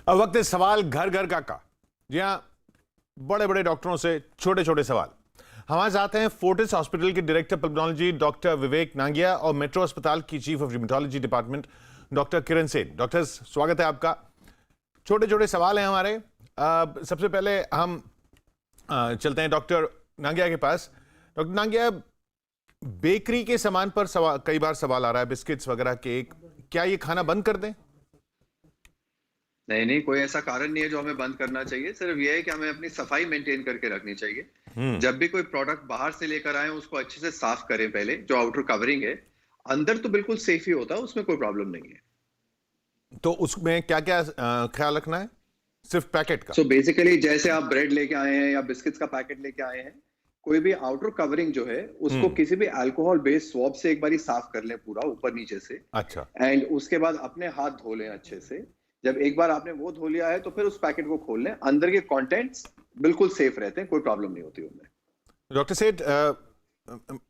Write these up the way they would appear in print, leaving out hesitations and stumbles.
अब वक्त है सवाल घर घर का। जी हाँ, बड़े बड़े डॉक्टरों से छोटे छोटे सवाल। हमारे साथ हैं फोर्टिस हॉस्पिटल के डायरेक्टर पल्मोनोलॉजी डॉक्टर विवेक नांगिया और मेट्रो अस्पताल की चीफ ऑफ र्यूमेटोलॉजी डिपार्टमेंट डॉक्टर किरण सेठ। डॉक्टर स्वागत है आपका। छोटे छोटे सवाल हैं हमारे। सबसे पहले हम चलते हैं डॉक्टर नांगिया के पास। डॉक्टर नांगिया, बेकरी के सामान पर कई बार सवाल आ रहा है, बिस्किट्स वगैरह, केक, क्या ये खाना बंद कर दें? नहीं, कोई ऐसा कारण नहीं है जो हमें बंद करना चाहिए। सिर्फ ये है कि हमें अपनी सफाई मेंटेन करके रखनी चाहिए। जब भी कोई प्रोडक्ट बाहर से लेकर आए उसको अच्छे से साफ करें पहले। जो आउटर कवरिंग है, अंदर तो बिल्कुल सेफ ही होता है, उसमें कोई प्रॉब्लम नहीं है। तो उसमें क्या क्या ख्याल रखना है? सिर्फ पैकेट का? सो बेसिकली जैसे आप ब्रेड लेके आए हैं या बिस्किट्स का पैकेट लेके आए हैं, कोई भी आउटर कवरिंग जो है उसको किसी भी अल्कोहल बेस्ड स्वॉब से एक बारी साफ कर लें, पूरा ऊपर नीचे से। अच्छा। एंड उसके बाद अपने हाथ धो लें अच्छे से। जब एक बार आपने वो धो लिया है तो फिर उस पैकेट को खोल लें। अंदर के कंटेंट्स बिल्कुल सेफ रहते हैं, कोई प्रॉब्लम नहीं होती उनमें। डॉक्टर सेठ,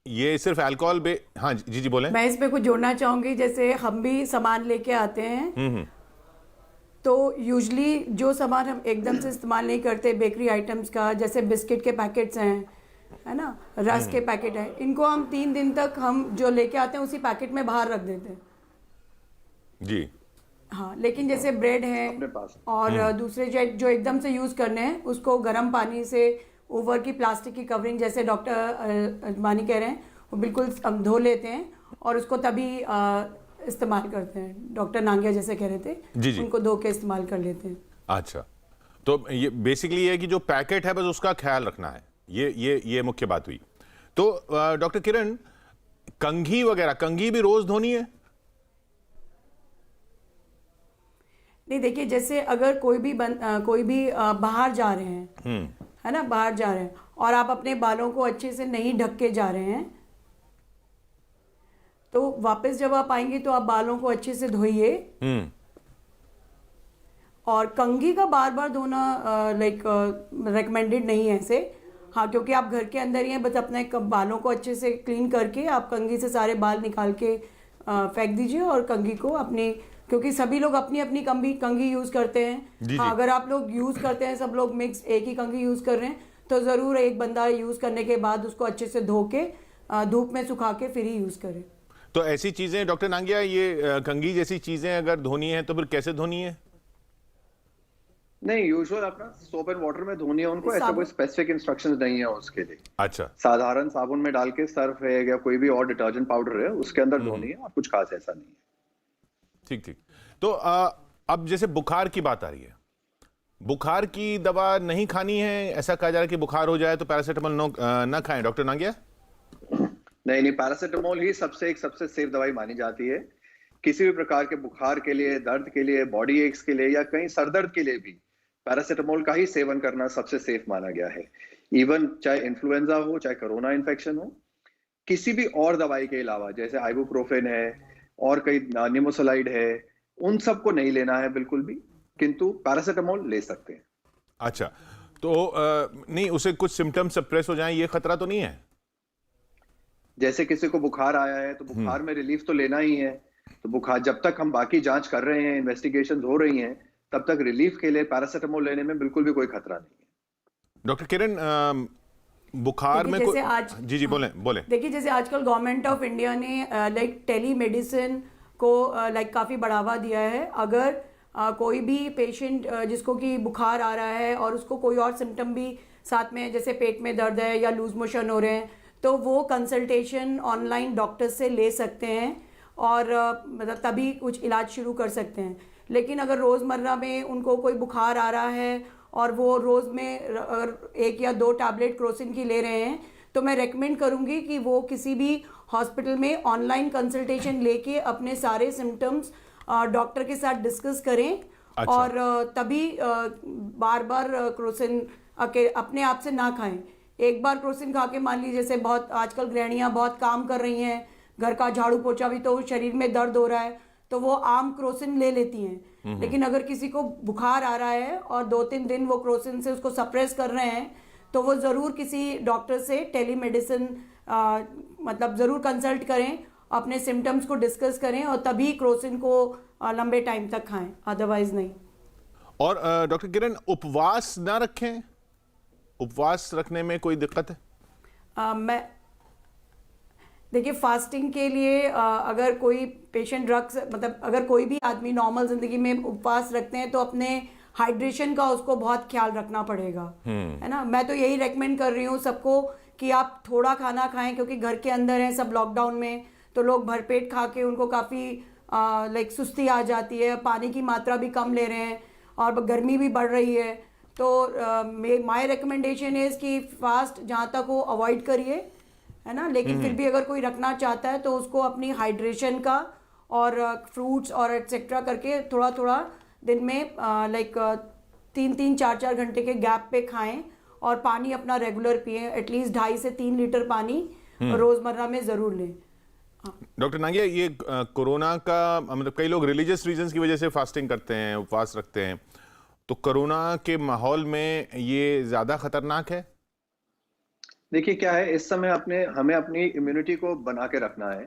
ये सिर्फ अल्कोहल हाँ जी बोलें। मैं इसमें कुछ जोड़ना चाहूंगी। जैसे हम भी सामान लेके आते हैं तो यूजली जो सामान हम एकदम से इस्तेमाल नहीं करते, बेकरी आइटम्स का, जैसे बिस्किट के पैकेट्स हैं, है ना, रस के पैकेट है, इनको हम 3 दिन तक हम जो लेके आते हैं उसी पैकेट में बाहर रख देते हैं जी। हाँ, लेकिन जैसे ब्रेड है और दूसरे जो एकदम से यूज करने हैं उसको गर्म पानी से ऊपर की प्लास्टिक की कवरिंग, जैसे डॉक्टर अजमानी कह रहे हैं, वो बिल्कुल हम धो लेते हैं और उसको तभी इस्तेमाल करते हैं। डॉक्टर नांगिया जैसे कह रहे थे, जी। उनको धो के इस्तेमाल कर लेते हैं। अच्छा, तो ये बेसिकली ये कि जो पैकेट है बस उसका ख्याल रखना है, ये मुख्य बात हुई। तो डॉक्टर किरण, कंघी वगैरह, कंघी भी रोज धोनी है? नहीं, देखिए, जैसे अगर कोई भी बाहर जा रहे हैं, है ना, बाहर जा रहे हैं और आप अपने बालों को अच्छे से नहीं ढक के जा रहे हैं, तो वापस जब आप आएंगे तो आप बालों को अच्छे से धोइए। और कंघी का बार बार धोना रेकमेंडेड नहीं है ऐसे। हाँ, क्योंकि आप घर के अंदर ही हैं, बस अपने बालों को अच्छे से क्लीन करके आप कंघी से सारे बाल निकाल के फेंक दीजिए और कंघी को अपनी, क्योंकि सभी लोग अपनी अपनी कंघी यूज करते हैं। हाँ, अगर आप लोग यूज करते हैं, सब लोग मिक्स एक ही कंघी यूज कर रहे हैं, तो जरूर एक बंदा यूज करने के बाद उसको अच्छे से धो के धूप में सुखा के फिर ही यूज करे। तो ऐसी चीजें डॉक्टर नांगिया, ये कंघी जैसी चीजें अगर धोनी है तो फिर कैसे धोनी है? नहीं, यूजुअल अपना सोप एंड वाटर में धोनी है उनको। ऐसा कोई स्पेसिफिक इंस्ट्रक्शंस नहीं है उसके लिए। अच्छा, साधारण साबुन में डाल के, सर्फ है या कोई भी और डिटर्जेंट पाउडर है उसके अंदर धोनी है, और कुछ खास ऐसा नहीं है। ठीक। तो अब जैसे बुखार की बात आ रही है, बुखार की दवा नहीं खानी है, ऐसा कहा जा रहा है कि बुखार हो जाए तो पैरासिटामोल ना खाएं। डॉक्टर नांगिया? नहीं, पैरासिटामोल ही सबसे सेफ दवाई मानी जाती है। किसी भी प्रकार के बुखार के लिए, दर्द के लिए, बॉडी एक्स के लिए या कहीं सरदर्द के लिए भी पैरासिटामोल का ही सेवन करना सबसे सेफ माना गया है। इवन चाहे इन्फ्लुएंजा हो, चाहे कोरोना इन्फेक्शन हो, किसी भी और दवाई के अलावा, जैसे आइबुप्रोफेन है और कई निमोसलाइड है, उन सबको नहीं लेना है बिल्कुल भी, किंतु पैरासिटामोल ले सकते हैं। अच्छा, तो नहीं, उसे कुछ सिम्टम्स सप्रेस हो जाएं, ये खतरा तो नहीं है? जैसे किसी को बुखार आया है तो बुखार में रिलीफ तो लेना ही है। तो बुखार, जब तक हम बाकी जांच कर रहे हैं, इन्वेस्टिगेशंस हो रही हैं, तब तक रिलीफ के लिए पैरासिटामोल लेने में बिल्कुल भी कोई खतरा नहीं है। डॉक्टर किरण, बुखार में जैसे आज जी बोलें। देखिए, जैसे आजकल गवर्नमेंट ऑफ इंडिया ने टेली मेडिसिन को काफी बढ़ावा दिया है। अगर कोई भी पेशेंट जिसको कि बुखार आ रहा है और उसको कोई और सिम्टम भी साथ में, जैसे पेट में दर्द है या लूज मोशन हो रहे हैं, तो वो कंसल्टेशन ऑनलाइन डॉक्टर से ले सकते हैं और मतलब तभी कुछ इलाज शुरू कर सकते हैं। लेकिन अगर रोज़मर्रा में उनको कोई बुखार आ रहा है और वो रोज़ में अगर 1 या 2 टैबलेट क्रोसिन की ले रहे हैं, तो मैं रेकमेंड करूंगी कि वो किसी भी हॉस्पिटल में ऑनलाइन कंसल्टेशन लेके अपने सारे सिम्टम्स डॉक्टर के साथ डिस्कस करें। अच्छा। और तभी बार बार क्रोसिन अपने आप से ना खाएं। एक बार क्रोसिन खा के, मान लीजिए, जैसे बहुत आजकल गृहिणियां बहुत काम कर रही हैं, घर का झाड़ू पोछा भी, तो शरीर में दर्द हो रहा है तो वो आम क्रोसिन ले लेती हैं। लेकिन अगर किसी को बुखार आ रहा है और 2-3 दिन वो क्रोसिन से उसको सप्रेस कर रहे हैं, तो वो ज़रूर किसी डॉक्टर से टेलीमेडिसिन मतलब ज़रूर कंसल्ट करें, अपने सिम्टम्स को डिस्कस करें और तभी क्रोसिन को लंबे टाइम तक खाएं, अदरवाइज नहीं। और डॉक्टर किरण, उपवास ना रखें, उपवास रखने में कोई दिक्कत है? मैं देखिए, फास्टिंग के लिए अगर कोई पेशेंट रख मतलब अगर कोई भी आदमी नॉर्मल जिंदगी में उपवास रखते हैं तो अपने हाइड्रेशन का उसको बहुत ख्याल रखना पड़ेगा, है ना। मैं तो यही रेकमेंड कर रही हूँ सबको कि आप थोड़ा खाना खाएं, क्योंकि घर के अंदर हैं सब लॉकडाउन में, तो लोग भरपेट खा के उनको काफ़ी सुस्ती आ जाती है, पानी की मात्रा भी कम ले रहे हैं और गर्मी भी बढ़ रही है। तो माय रिकमेंडेशन इज़ कि फास्ट जहाँ तक हो अवॉइड करिए, है ना। लेकिन फिर भी अगर कोई रखना चाहता है तो उसको अपनी हाइड्रेशन का और फ्रूट्स और एटसेट्रा करके थोड़ा थोड़ा दिन में 3-4 घंटे के गैप पे खाएं और पानी अपना रेगुलर पिए, एटलीस्ट 2.5 से 3 लीटर पानी रोजमर्रा में जरूर लें। डॉक्टर नागिया, ये कोरोना का मतलब कई लोग रिलीजियस रीजंस की वजह से फास्टिंग करते हैं, उपवास रखते हैं, तो कोरोना के माहौल में ये ज्यादा खतरनाक है? देखिए क्या है, इस समय हमें अपनी इम्यूनिटी को बना के रखना है।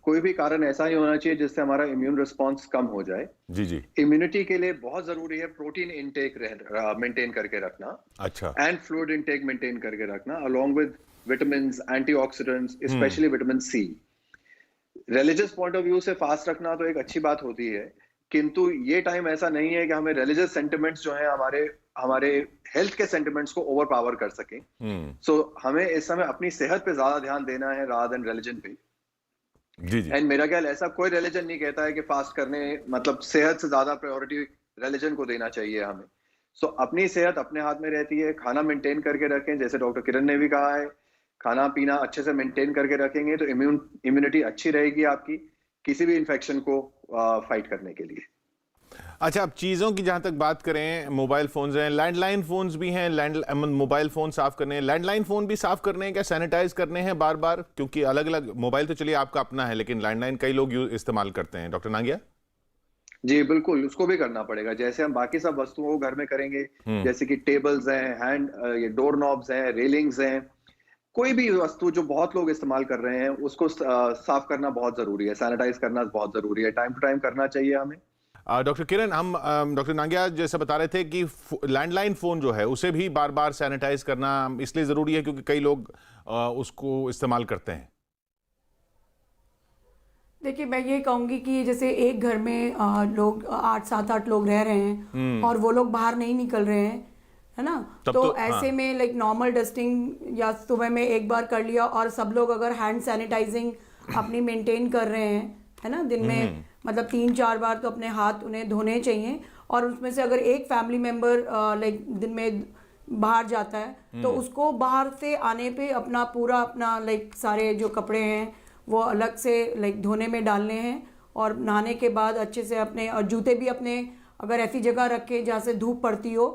कोई भी कारण ऐसा नहीं होना चाहिए जिससे हमारा इम्यून रिस्पॉन्स कम हो जाए। जी जी। इम्यूनिटी के लिए बहुत जरूरी है प्रोटीन इनटेक मेंटेन करके रखना, अच्छा। एंड फ्लूइड इनटेक मेंटेन करके रखना, along with vitamins, antioxidants, specially vitamin C. Religious point of view से फास्ट रखना तो एक अच्छी बात होती है, किंतु ये टाइम ऐसा नहीं है कि हमें रिलीजियस सेंटिमेंट्स जो है हमारे हेल्थ के सेंटिमेंट्स को ओवर पावर कर सकें। सो हमें इस समय अपनी सेहत पे ज्यादा ध्यान देना है रादर देन रिलीजन पे। जी जी। एंड मेरा ख्याल ऐसा कोई रिलीजन नहीं कहता है कि फास्ट करने मतलब सेहत से ज्यादा प्रायोरिटी रिलीजन को देना चाहिए हमें। सो अपनी सेहत अपने हाथ में रहती है, खाना मेंटेन करके रखें, जैसे डॉक्टर किरण ने भी कहा है, खाना पीना अच्छे से मेंटेन करके रखेंगे तो इम्यूनिटी अच्छी रहेगी आपकी किसी भी इन्फेक्शन को फाइट करने के लिए। अच्छा, अब चीज़ों की जहां तक बात करें, मोबाइल फोन्स हैं, लैंडलाइन फोन्स भी हैं, मोबाइल फोन साफ करने हैं, लैंडलाइन फोन भी साफ करने हैं क्या, सैनिटाइज करने हैं बार बार? क्योंकि अलग अलग मोबाइल तो चलिए आपका अपना है, लेकिन लैंडलाइन कई लोग इस्तेमाल करते हैं। डॉक्टर नागिया? जी बिल्कुल, उसको भी करना पड़ेगा जैसे हम बाकी सब वस्तुओं को घर में करेंगे, जैसे कि टेबल्स हैं, ये डोर नॉब्स हैं, रेलिंग्स हैं, कोई भी वस्तु जो बहुत लोग इस्तेमाल कर रहे हैं उसको साफ करना बहुत जरूरी है, सैनिटाइज करना बहुत जरूरी है, टाइम टू टाइम करना चाहिए हमें। डॉक्टर किरण, हम डॉक्टर नागिया जैसे बता रहे थे कि लैंडलाइन फ़ोन जो है उसे भी बार बार सैनिटाइज करना इसलिए ज़रूरी है क्योंकि कई लोग उसको इस्तेमाल करते हैं। देखिए, मैं ये कहूँगी कि जैसे एक घर में लोग 7-8 लोग रह रहे हैं और वो लोग बाहर नहीं निकल रहे हैं, है ना, तो ऐसे में नॉर्मल डस्टिंग या सुबह में एक बार कर लिया, और सब लोग अगर हैंड सैनिटाइजिंग अपनी मेंटेन कर रहे हैं, है ना, दिन में मतलब 3-4 बार तो अपने हाथ उन्हें धोने चाहिए। और उसमें से अगर एक फैमिली मेंबर दिन में बाहर जाता है तो उसको बाहर से आने पे अपना सारे जो कपड़े हैं वो अलग से धोने में डालने हैं, और नहाने के बाद अच्छे से अपने और जूते भी अपने अगर ऐसी जगह रखें जहाँ से धूप पड़ती हो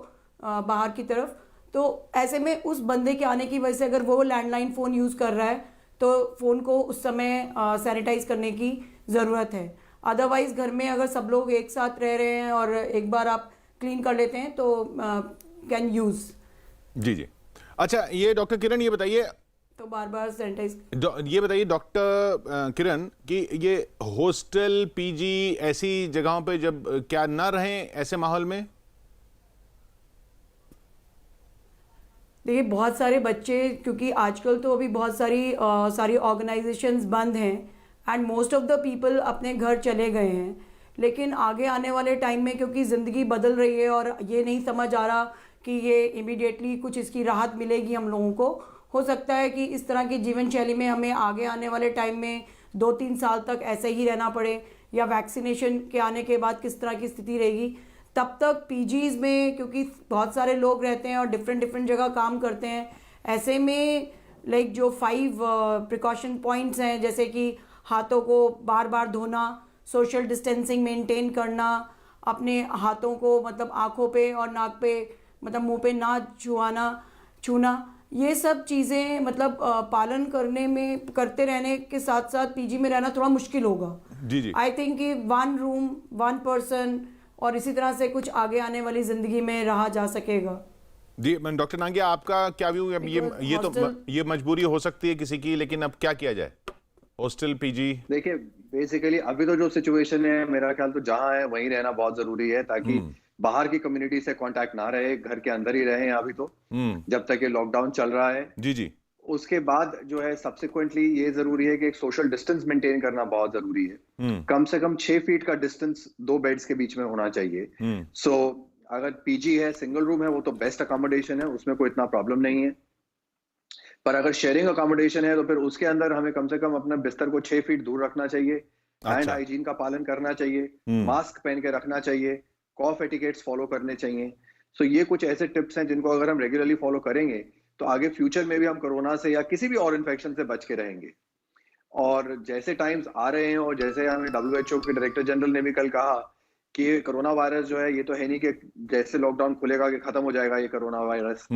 बाहर की तरफ, तो ऐसे में उस बंदे के आने की वजह से अगर वो लैंडलाइन फ़ोन यूज़ कर रहा है तो फ़ोन को उस समय सैनिटाइज करने की ज़रूरत है। अदरवाइज़ घर में अगर सब लोग एक साथ रह रहे हैं और एक बार आप क्लीन कर लेते हैं तो कैन यूज़। जी जी। अच्छा, ये डॉक्टर किरण ये बताइए, तो बार बार सैनिटाइज ये बताइए डॉक्टर किरण कि ये हॉस्टल, पीजी ऐसी जगहों पे जब क्या ना रहें ऐसे माहौल में? देखिए, बहुत सारे बच्चे, क्योंकि आजकल तो अभी बहुत सारी ऑर्गेनाइजेशंस बंद हैं and most of the people अपने घर चले गए हैं, लेकिन आगे आने वाले टाइम में क्योंकि ज़िंदगी बदल रही है और ये नहीं समझ आ रहा कि ये इमीडिएटली कुछ इसकी राहत मिलेगी हम लोगों को, हो सकता है कि इस तरह की जीवन शैली में हमें आगे आने वाले टाइम में 2-3 साल तक ऐसे ही रहना पड़े, या वैक्सीनेशन के आने के बाद किस तरह की स्थिति रहेगी। तब तक पीजीज में क्योंकि बहुत सारे लोग रहते हैं और डिफरेंट जगह काम करते हैं, ऐसे में जो 5 प्रिकॉशन पॉइंट्स हैं, जैसे कि हाथों को बार बार धोना, सोशल डिस्टेंसिंग मेंटेन करना, अपने हाथों को मतलब आँखों पे और नाक पे मतलब मुंह पे ना छूना, ये सब चीज़ें मतलब पालन करते रहने के साथ साथ पीजी में रहना थोड़ा मुश्किल होगा। जी जी। आई थिंक कि 1 रूम 1 पर्सन और इसी तरह से कुछ आगे आने वाली जिंदगी में रहा जा सकेगा। जी, डॉक्टर नागिया आपका क्या व्यू? अब ये मजबूरी हो सकती है किसी की, लेकिन अब क्या किया जाए? हॉस्टल, पीजी, देखिए बेसिकली अभी तो जो सिचुएशन है मेरा ख्याल तो जहां है वहीं रहना बहुत जरूरी है, ताकि बाहर की कम्युनिटी से कांटेक्ट ना रहे, घर के अंदर ही रहे अभी तो, जब तक ये लॉकडाउन चल रहा है। जी जी। उसके बाद जो है सब्सिक्वेंटली ये जरूरी है कि एक सोशल डिस्टेंस मेंटेन करना बहुत जरूरी है। कम से कम 6 फीट का डिस्टेंस 2 बेड्स के बीच में होना चाहिए। सो अगर पीजी है, सिंगल रूम है, वो तो बेस्ट अकोमोडेशन है, उसमें कोई इतना प्रॉब्लम नहीं है। पर अगर शेयरिंग अकोमोडेशन है तो फिर उसके अंदर हमें कम से कम अपने बिस्तर को 6 फीट दूर रखना चाहिए, हैंड अच्छा। हाइजीन का पालन करना चाहिए, मास्क पहन के रखना चाहिए, कॉफ एटिकेट्स फॉलो करने चाहिए। सो ये कुछ ऐसे टिप्स हैं जिनको अगर हम रेगुलरली फॉलो करेंगे तो आगे फ्यूचर में भी हम कोरोना से या किसी भी और इन्फेक्शन से बच के रहेंगे। और जैसे टाइम्स आ रहे हैं और जैसे हमें WHO के डायरेक्टर जनरल ने भी कल कहा कि ये कोरोना वायरस जो है, ये तो है नहीं कि जैसे लॉकडाउन खुलेगा कि खत्म हो जाएगा ये कोरोना वायरस।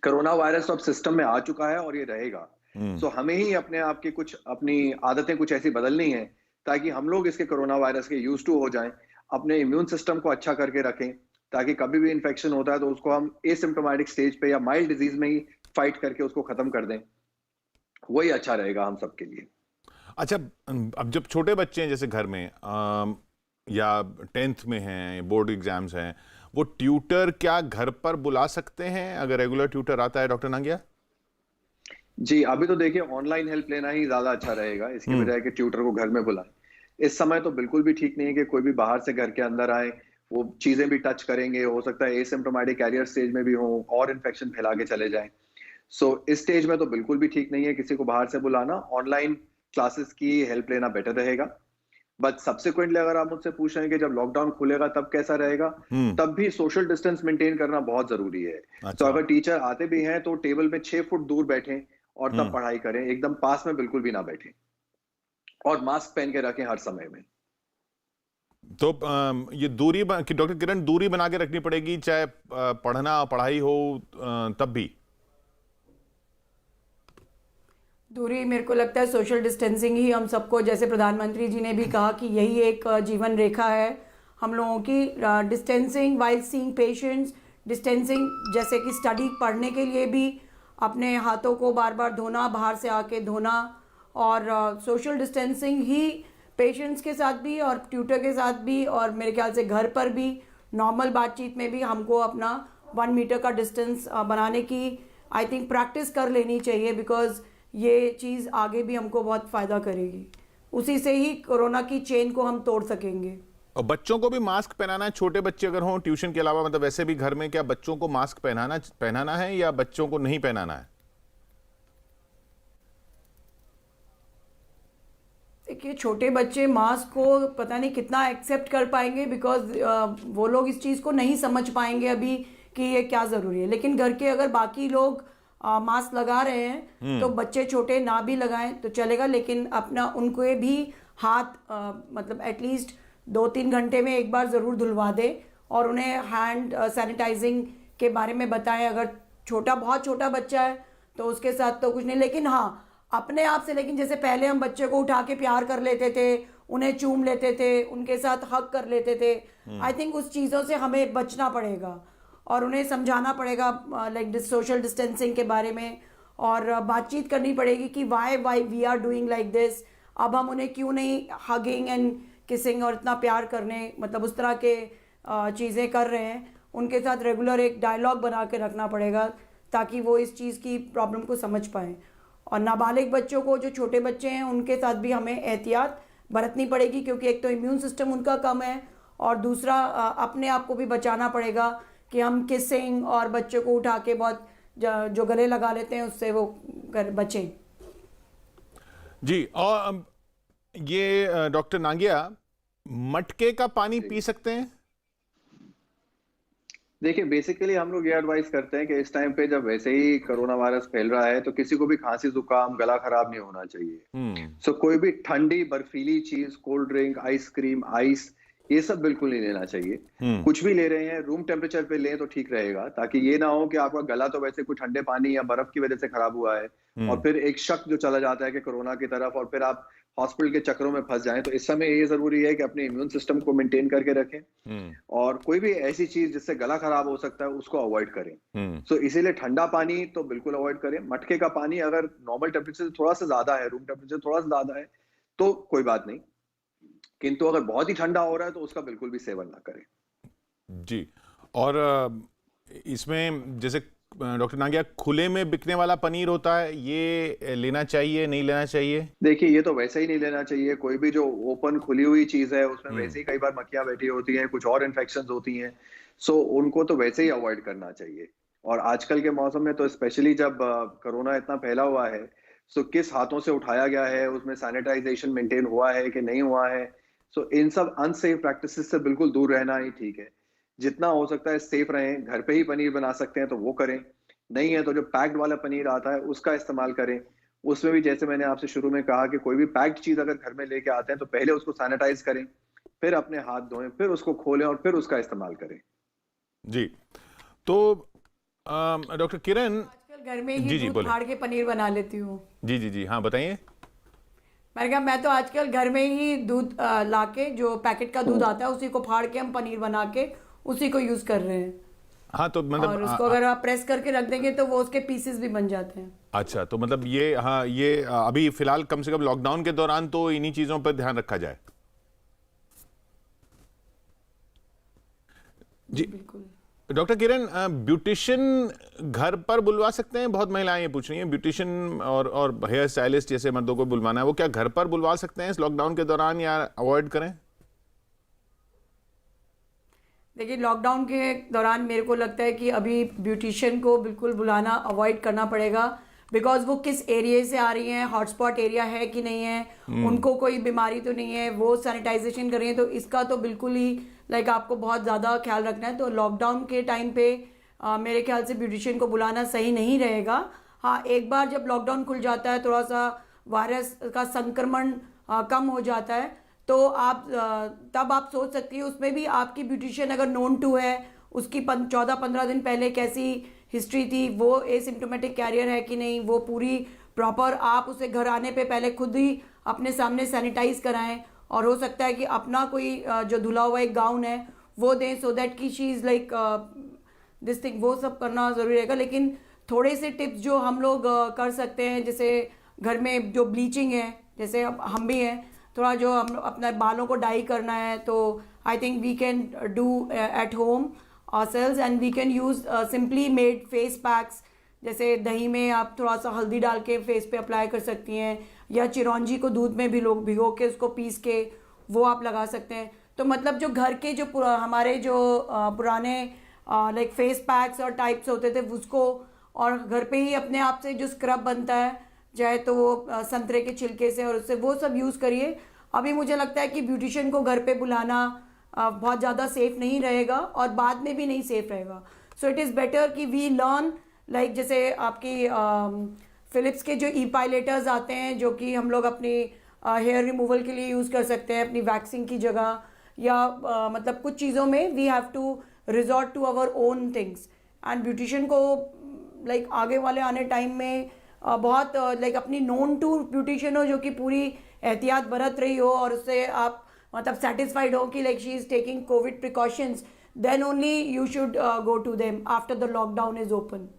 कोरोना वायरस तो अब सिस्टम में आ चुका है और ये रहेगा। सो हमें ही अपने आप की कुछ अपनी आदतें कुछ ऐसी बदलनी है ताकि हम लोग इसके कोरोना वायरस के यूज टू हो जाएं, अपने इम्यून सिस्टम को अच्छा करके रखें, ताकि कभी भी इन्फेक्शन होता है तो उसको हम एसिम्प्टोमेटिक स्टेज पे या माइल्ड डिजीज में ही फाइट करके उसको खत्म कर दें। वही अच्छा रहेगा हम सबके लिए। अच्छा, अब जब छोटे बच्चे हैं जैसे घर में या 10th में हैं, बोर्ड एग्जाम्स हैं, वो ट्यूटर क्या घर पर बुला सकते हैं अगर रेगुलर ट्यूटर आता है, डॉक्टर नांगिया? जी, अभी तो देखिए ऑनलाइन हेल्प लेना ही ज्यादा अच्छा रहेगा इसकी बजाय कि ट्यूटर को घर में बुलाएं। इस समय तो बिल्कुल भी ठीक नहीं है कि कोई भी बाहर से घर के अंदर आए, वो चीजें भी टच करेंगे, हो सकता है एसिम्प्टोमेटिक कैरियर स्टेज में भी हो और इन्फेक्शन फैला के चले जाएं। सो इस स्टेज में तो बिल्कुल भी ठीक नहीं है किसी को बाहर से बुलाना। ऑनलाइन क्लासेस की हेल्प लेना बेटर रहेगा। बट सब्सिक्वेंटली अगर आप मुझसे पूछ रहे हैं कि जब लॉकडाउन खुलेगा तब कैसा रहेगा, तब भी सोशल डिस्टेंस मेंटेन करना बहुत जरूरी है। तो अगर टीचर आते भी हैं तो टेबल में 6 फुट दूर बैठें और तब पढ़ाई करें, एकदम पास में बिल्कुल भी ना बैठें, और मास्क पहन के रखें हर समय में। तो ये दूरी डॉक्टर किरण, दूरी बना के रखनी पड़ेगी चाहे पढ़ना पढ़ाई हो तब भी? दूरी, मेरे को लगता है सोशल डिस्टेंसिंग ही हम सबको, जैसे प्रधानमंत्री जी ने भी कहा कि यही एक जीवन रेखा है हम लोगों की, distancing while seeing patients, distancing जैसे कि स्टडी पढ़ने के लिए भी अपने हाथों को बार बार धोना, बाहर से आके धोना, और सोशल डिस्टेंसिंग ही पेशेंट्स के साथ भी और ट्यूटर के साथ भी, और मेरे ख्याल से घर पर भी नॉर्मल बातचीत में भी हमको अपना 1 मीटर का डिस्टेंस बनाने की आई थिंक प्रैक्टिस कर लेनी चाहिए, बिकॉज ये चीज़ आगे भी हमको बहुत फ़ायदा करेगी। उसी से ही कोरोना की चेन को हम तोड़ सकेंगे। और बच्चों को भी मास्क पहनाना है, छोटे बच्चे अगर हों ट्यूशन के अलावा, मतलब वैसे भी घर में, क्या बच्चों को मास्क पहनाना है या बच्चों को नहीं पहनाना है? देखिए, छोटे बच्चे मास्क को पता नहीं कितना एक्सेप्ट कर पाएंगे, बिकॉज वो लोग इस चीज़ को नहीं समझ पाएंगे अभी कि ये क्या ज़रूरी है। लेकिन घर के अगर बाकी लोग मास्क लगा रहे हैं तो बच्चे छोटे ना भी लगाएं तो चलेगा, लेकिन अपना उनको भी हाथ मतलब एटलीस्ट 2-3 घंटे में एक बार ज़रूर धुलवा दें और उन्हें हैंड सैनिटाइजिंग के बारे में बताएं। अगर बहुत छोटा बच्चा है तो उसके साथ तो कुछ नहीं, लेकिन हाँ अपने आप से, लेकिन जैसे पहले हम बच्चे को उठा के प्यार कर लेते थे, उन्हें चूम लेते थे, उनके साथ हग कर लेते थे, आई थिंक उस चीज़ों से हमें बचना पड़ेगा और उन्हें समझाना पड़ेगा लाइक सोशल डिस्टेंसिंग के बारे में, और बातचीत करनी पड़ेगी कि why we are doing like this. अब हम उन्हें क्यों नहीं हगिंग एंड किसिंग और इतना प्यार करने, मतलब उस तरह के चीज़ें कर रहे हैं, उनके साथ रेगुलर एक डायलॉग बना के रखना पड़ेगा ताकि वो इस चीज़ की प्रॉब्लम को समझ पाएँ। और नाबालिग बच्चों को, जो छोटे बच्चे हैं, उनके साथ भी हमें एहतियात बरतनी पड़ेगी, क्योंकि एक तो इम्यून सिस्टम उनका कम है और दूसरा अपने आप को भी बचाना पड़ेगा कि हम किसिंग और बच्चों को उठा के बहुत जो गले लगा लेते हैं उससे वो बचें। जी, और ये डॉक्टर नांगिया, मटके का पानी पी सकते हैं? देखिए, बेसिकली हम लोग ये एडवाइस करते हैं कि इस टाइम पे जब वैसे ही कोरोना वायरस फैल रहा है तो किसी को भी खांसी जुकाम गला खराब नहीं होना चाहिए। सो कोई भी ठंडी बर्फीली चीज, कोल्ड ड्रिंक, आइसक्रीम, आइस, ये सब बिल्कुल नहीं लेना चाहिए। कुछ भी ले रहे हैं रूम टेम्परेचर पे लें तो ठीक रहेगा, ताकि ये ना हो कि आपका गला तो वैसे कोई ठंडे पानी या बर्फ की वजह से खराब हुआ है और फिर एक शक जो चला जाता है कि कोरोना की तरफ, और फिर आप हॉस्पिटल के चक्रों में फंस जाएं। तो इस समय ये जरूरी है कि अपने इम्यून सिस्टम को मेंटेन करके रखें और कोई भी ऐसी चीज जिससे गला खराब हो सकता है उसको अवॉइड करें। सो इसीलिए ठंडा पानी तो बिल्कुल अवॉइड करें। मटके का पानी अगर नॉर्मल टेम्परेचर से थोड़ा सा ज्यादा है, रूम टेम्परेचर थोड़ा सा ज्यादा है तो कोई बात नहीं, किंतु अगर बहुत ही ठंडा हो रहा है तो उसका बिल्कुल भी सेवन ना करें। जी। और इसमें जैसे डॉक्टर नागिया, खुले में बिकने वाला पनीर होता है, ये लेना चाहिए नहीं लेना चाहिए? देखिए, ये तो वैसे ही नहीं लेना चाहिए। कोई भी जो ओपन खुली हुई चीज है उसमें हम्म। वैसे ही कई बार मक्खियां बैठी होती हैं, कुछ और इन्फेक्शंस होती हैं। सो उनको तो वैसे ही अवॉइड करना चाहिए। और आजकल के मौसम में तो स्पेशली जब कोरोना इतना फैला हुआ है, सो किस हाथों से उठाया गया है, उसमें सैनिटाइजेशन मेंटेन हुआ है कि नहीं हुआ है। सो इन सब अनसेफ प्रैक्टिसेस से बिल्कुल दूर रहना ही ठीक है। जितना हो सकता है सेफ रहें। घर पे ही पनीर बना सकते हैं तो वो करें, नहीं है तो जो पैक्ड वाला पनीर आता है उसका इस्तेमाल करें। उसमें भी जैसे मैंने आपसे शुरू में कहा कि कोई भी पैक्ड चीज अगर घर में लेके आते हैं तो पहले उसको सैनिटाइज करें, फिर अपने हाथ धोएं, फिर उसको खोलें और फिर उसका इस्तेमाल करें। जी। तो डॉक्टर किरण, आजकल घर में जी ही जी दूध बोले। फाड़ के पनीर बना लेती हूँ। जी जी जी, हाँ बताइए। मैंने कहा मैं तो आजकल घर में ही दूध लाके, जो पैकेट का दूध आता है उसी को फाड़ के हम पनीर बना के उसी को यूज कर रहे हैं। हाँ तो मतलब और उसको अगर आप प्रेस करके रख देंगे तो वो उसके पीसेस भी बन जाते हैं। अच्छा, तो मतलब ये, हाँ ये अभी फिलहाल कम से कम लॉकडाउन के दौरान तो इन्हीं चीजों पर ध्यान रखा जाए। जी बिल्कुल। डॉक्टर किरण, ब्यूटिशियन घर पर बुलवा सकते हैं? बहुत महिलाएं ये पूछ रही हैं, ब्यूटिशियन और हेयर स्टाइलिस्ट जैसे मर्दों को बुलवाना है, वो क्या घर पर बुलवा सकते हैं इस लॉकडाउन के दौरान या अवॉइड करें? देखिए, लॉकडाउन के दौरान मेरे को लगता है कि अभी ब्यूटिशियन को बिल्कुल बुलाना अवॉइड करना पड़ेगा। बिकॉज वो किस एरिया से आ रही हैं, हॉटस्पॉट एरिया है कि नहीं है, उनको कोई बीमारी तो नहीं है, वो सैनिटाइजेशन कर रही है, तो इसका तो बिल्कुल ही आपको बहुत ज़्यादा ख्याल रखना है। तो लॉकडाउन के टाइम पे मेरे ख्याल से ब्यूटिशियन को बुलाना सही नहीं रहेगा। हाँ, एक बार जब लॉकडाउन खुल जाता है, थोड़ा सा वायरस का संक्रमण कम हो जाता है, तो आप तब आप सोच सकती है। उसमें भी आपकी ब्यूटिशियन अगर नोन टू है, उसकी 14-15 दिन पहले कैसी हिस्ट्री थी, वो एसिम्प्टोमेटिक कैरियर है कि नहीं, वो पूरी प्रॉपर आप उसे घर आने पे पहले खुद ही अपने सामने सैनिटाइज कराएं। और हो सकता है कि अपना कोई जो धुला हुआ एक गाउन है वो दें, सो दैट कि she is like this thing. वो सब करना ज़रूरी रहेगा। लेकिन थोड़े से टिप्स जो हम लोग कर सकते हैं, जैसे घर में जो ब्लीचिंग है, जैसे हम भी हैं, थोड़ा जो हम अपने बालों को डाई करना है, तो I think we can do at home ourselves and we can use simply made face packs। जैसे दही में आप थोड़ा सा हल्दी डाल के फेस पे अप्लाई कर सकती हैं, या चिरौंजी को दूध में भी लोग भिगो के उसको पीस के वो आप लगा सकते हैं। तो मतलब जो घर के जो हमारे जो पुराने लाइक फेस पैक्स और टाइप्स होते थे उसको, और घर पे ही अपने आप से जो स्क्रब बनता है, चाहे तो वो संतरे के छिलके से, और उससे वो सब यूज़ करिए। अभी मुझे लगता है कि ब्यूटिशियन को घर पे बुलाना बहुत ज़्यादा सेफ नहीं रहेगा और बाद में भी नहीं सेफ रहेगा। सो इट इज़ बेटर कि वी लर्न लाइक, जैसे आपकी फिलिप्स के जो ई पायलेटर्स आते हैं, जो कि हम लोग अपनी हेयर रिमूवल के लिए यूज़ कर सकते हैं अपनी वैक्सिंग की जगह, या मतलब कुछ चीज़ों में we have to resort to our own things. And beautician को लाइक आगे वाले आने टाइम में बहुत लाइक अपनी नोन टू ब्यूटिशियन हो, जो कि पूरी एहतियात बरत रही हो, और उससे आप मतलब सेटिस्फाइड हो कि like she is taking covid precautions, then only you should go to them after the lockdown is open.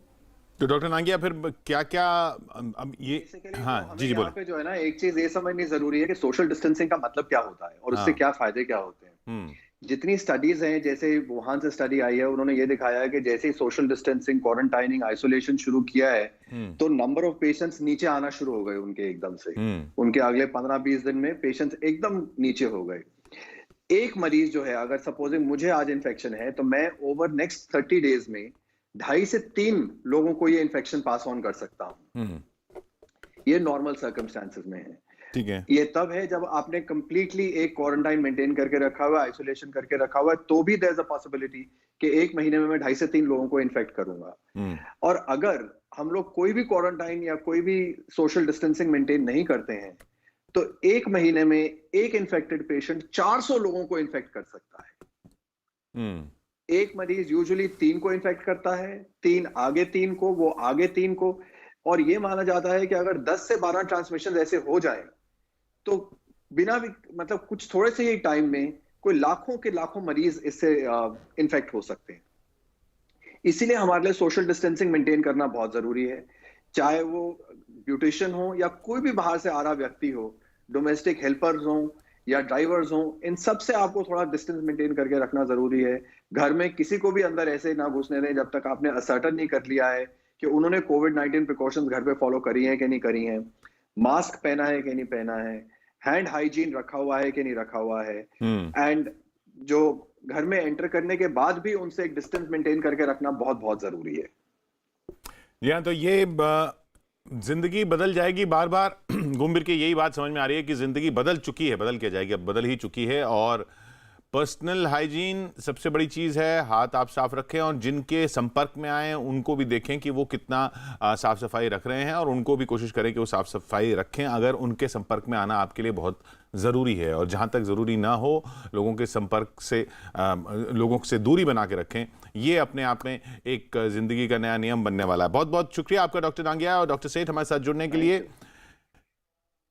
तो डॉक्टर नागिया, फिर क्या क्या अब ये, हाँ जी जी यहाँ बोले। पे जो है ना, एक चीज ये समझनी जरूरी है कि सोशल डिस्टेंसिंग का मतलब क्या होता है और उससे हाँ। क्या फायदे क्या होते हैं। जितनी स्टडीज हैं, जैसे वुहान से स्टडी आई है, उन्होंने ये दिखाया है कि जैसे ही सोशल डिस्टेंसिंग, क्वारंटाइनिंग, आइसोलेशन शुरू किया है, तो नंबर ऑफ पेशेंट्स नीचे आना शुरू हो गए उनके एकदम से। उनके अगले 15-20 दिन में पेशेंट्स एकदम नीचे हो गए। एक मरीज जो है, अगर सपोजिंग मुझे आज इन्फेक्शन है, तो मैं ओवर नेक्स्ट 30 डेज में 2.5 से 3 लोगों को ये इन्फेक्शन पास ऑन कर सकता हूँ। ये नॉर्मल सर्कमस्टांसेस में है। ठीक है। ये तब है जब आपने कंप्लीटली एक क्वारंटाइन मेंटेन करके रखा हुआ है, आइसोलेशन करके रखा हुआ है, तो भी देयर इज अ पॉसिबिलिटी कि 1 महीने में मैं 2.5 से 3 लोगों को इन्फेक्ट करूंगा। और अगर हम लोग कोई भी क्वारंटाइन या कोई भी सोशल डिस्टेंसिंग मेंटेन नहीं करते हैं, तो 1 महीने में एक इन्फेक्टेड पेशेंट 400 लोगों को इन्फेक्ट कर सकता है। एक मरीज यूजुअली 3 को इन्फेक्ट करता है, 3 आगे 3 को, वो आगे 3 को, और ये माना जाता है कि अगर 10 से 12 ट्रांसमिशन ऐसे हो जाए, तो बिना भी मतलब कुछ थोड़े से ही टाइम में कोई लाखों के लाखों मरीज इससे इन्फेक्ट हो सकते हैं। इसीलिए हमारे लिए सोशल डिस्टेंसिंग मेंटेन करना बहुत जरूरी है, चाहे वो ब्यूटिशियन हो या कोई भी बाहर से आ रहा व्यक्ति हो, डोमेस्टिक हेल्पर्स हो या ड्राइवर्स हों, इन सब से आपको थोड़ा डिस्टेंस मेंटेन करके रखना जरूरी है। घर में किसी को भी अंदर ऐसे ना घुसने दें जब तक आपने असर्टन नहीं कर लिया है कि उन्होंने कोविड-19 प्रिकॉशंस घर पे फॉलो करी हैं कि नहीं करी हैं, मास्क पहना है कि नहीं पहना है, हैंड हाइजीन रखा हुआ है कि नहीं रखा हुआ है, एंड जो घर में एंटर करने के बाद भी उनसे एक डिस्टेंस मेंटेन करके रखना बहुत बहुत जरूरी है। जी हाँ, तो ये जिंदगी बदल जाएगी बार बार घूम फिर के यही बात समझ में आ रही है कि जिंदगी बदल चुकी है, बदल के जाएगी, अब बदल ही चुकी है। और पर्सनल हाइजीन सबसे बड़ी चीज़ है, हाथ आप साफ रखें और जिनके संपर्क में आए उनको भी देखें कि वो कितना साफ सफाई रख रहे हैं और उनको भी कोशिश करें कि वो साफ सफाई रखें अगर उनके संपर्क में आना आपके लिए बहुत ज़रूरी है। और जहाँ तक ज़रूरी ना हो लोगों के संपर्क से लोगों से दूरी बना के रखें। ये अपने आप में एक ज़िंदगी का नया नियम बनने वाला है। बहुत बहुत शुक्रिया आपका डॉक्टर नांगिया और डॉक्टर सेठ हमारे साथ जुड़ने के लिए।